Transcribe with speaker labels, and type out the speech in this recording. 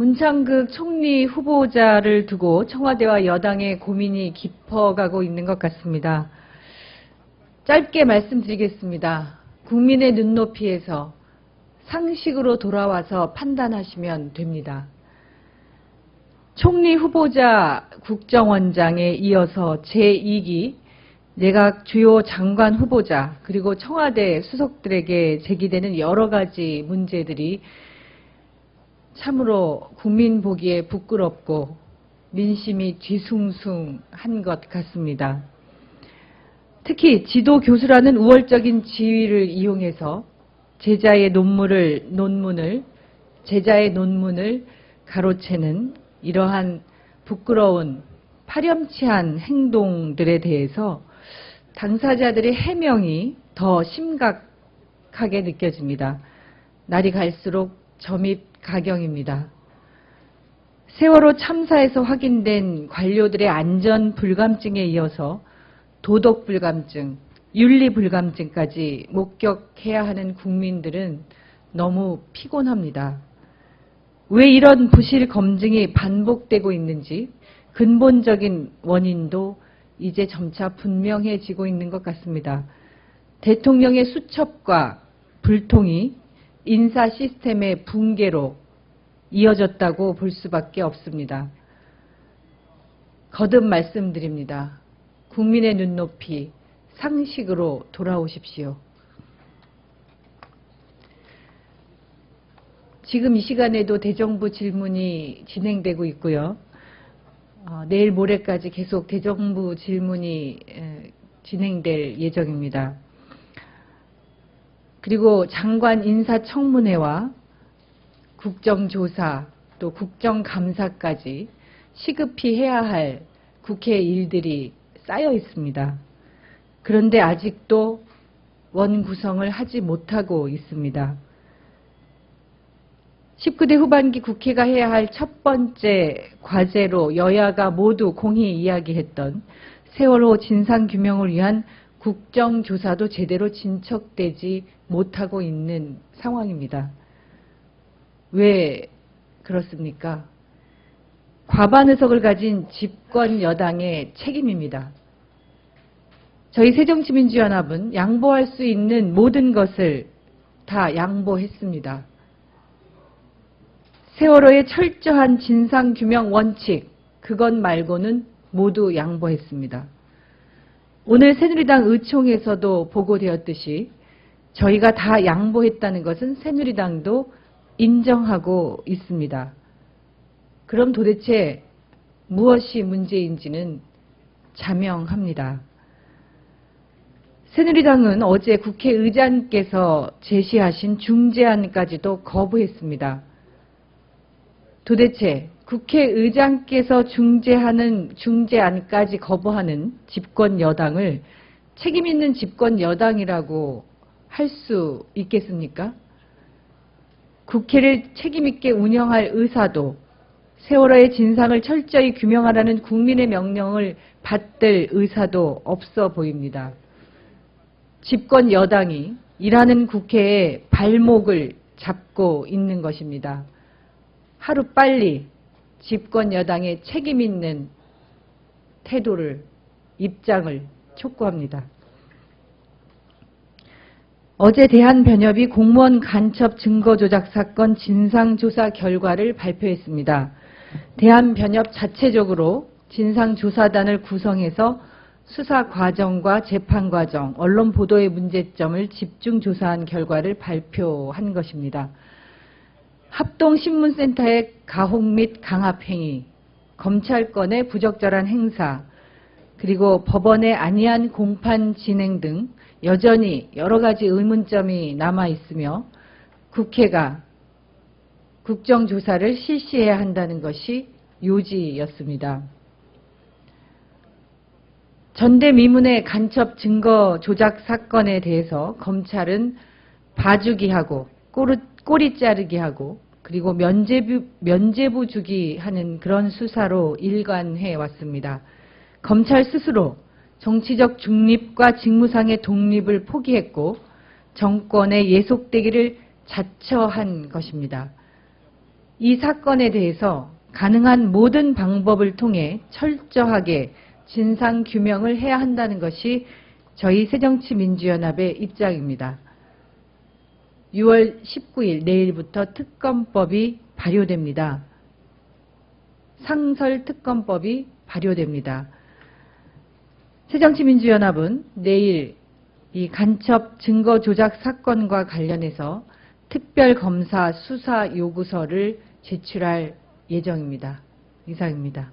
Speaker 1: 문창극 총리 후보자를 두고 청와대와 여당의 고민이 깊어가고 있는 것 같습니다. 짧게 말씀드리겠습니다. 국민의 눈높이에서 상식으로 돌아와서 판단하시면 됩니다. 총리 후보자 국정원장에 이어서 제2기 내각 주요 장관 후보자 그리고 청와대 수석들에게 제기되는 여러 가지 문제들이 참으로 국민 보기에 부끄럽고 민심이 뒤숭숭한 것 같습니다. 특히 지도 교수라는 우월적인 지위를 이용해서 제자의 논문을 가로채는 이러한 부끄러운 파렴치한 행동들에 대해서 당사자들의 해명이 더 심각하게 느껴집니다. 날이 갈수록 점입가경입니다. 세월호 참사에서 확인된 관료들의 안전 불감증에 이어서 도덕 불감증, 윤리 불감증까지 목격해야 하는 국민들은 너무 피곤합니다. 왜 이런 부실 검증이 반복되고 있는지 근본적인 원인도 이제 점차 분명해지고 있는 것 같습니다. 대통령의 수첩과 불통이 인사 시스템의 붕괴로 이어졌다고 볼 수밖에 없습니다. 거듭 말씀드립니다. 국민의 눈높이, 상식으로 돌아오십시오. 지금 이 시간에도 대정부 질문이 진행되고 있고요. 내일 모레까지 계속 대정부 질문이 진행될 예정입니다. 그리고 장관 인사청문회와 국정조사 또 국정감사까지 시급히 해야 할 국회 일들이 쌓여 있습니다. 그런데 아직도 원구성을 하지 못하고 있습니다. 19대 후반기 국회가 해야 할 첫 번째 과제로 여야가 모두 공히 이야기했던 세월호 진상규명을 위한 국정조사도 제대로 진척되지 못하고 있는 상황입니다. 왜 그렇습니까? 과반 의석을 가진 집권 여당의 책임입니다. 저희 새정치민주연합은 양보할 수 있는 모든 것을 다 양보했습니다. 세월호의 철저한 진상규명 원칙, 그것 말고는 모두 양보했습니다. 오늘 새누리당 의총에서도 보고되었듯이 저희가 다 양보했다는 것은 새누리당도 인정하고 있습니다. 그럼 도대체 무엇이 문제인지는 자명합니다. 새누리당은 어제 국회의장께서 제시하신 중재안까지도 거부했습니다. 도대체 국회의장께서 중재하는 중재안까지 거부하는 집권 여당을 책임 있는 집권 여당이라고 할 수 있겠습니까? 국회를 책임 있게 운영할 의사도 세월호의 진상을 철저히 규명하라는 국민의 명령을 받들 의사도 없어 보입니다. 집권 여당이 일하는 국회의 발목을 잡고 있는 것입니다. 하루빨리 집권 여당의 책임 있는 태도를, 입장을 촉구합니다. 어제 대한변협이 공무원 간첩 증거 조작 사건 진상조사 결과를 발표했습니다. 대한변협 자체적으로 진상조사단을 구성해서 수사 과정과 재판 과정, 언론 보도의 문제점을 집중 조사한 결과를 발표한 것입니다. 합동신문센터의 가혹 및 강압행위, 검찰권의 부적절한 행사, 그리고 법원의 안이한 공판 진행 등 여전히 여러 가지 의문점이 남아있으며 국회가 국정조사를 실시해야 한다는 것이 요지였습니다. 전대미문의 간첩 증거 조작 사건에 대해서 검찰은 봐주기 하고 꼬리 자르기 하고 그리고 면죄부 주기 하는 그런 수사로 일관해 왔습니다. 검찰 스스로 정치적 중립과 직무상의 독립을 포기했고 정권의 예속되기를 자처한 것입니다. 이 사건에 대해서 가능한 모든 방법을 통해 철저하게 진상규명을 해야 한다는 것이 저희 새정치민주연합의 입장입니다. 6월 19일 내일부터 특검법이 발효됩니다. 상설특검법이 발효됩니다. 새정치민주연합은 내일 이 간첩 증거 조작 사건과 관련해서 특별검사 수사 요구서를 제출할 예정입니다. 이상입니다.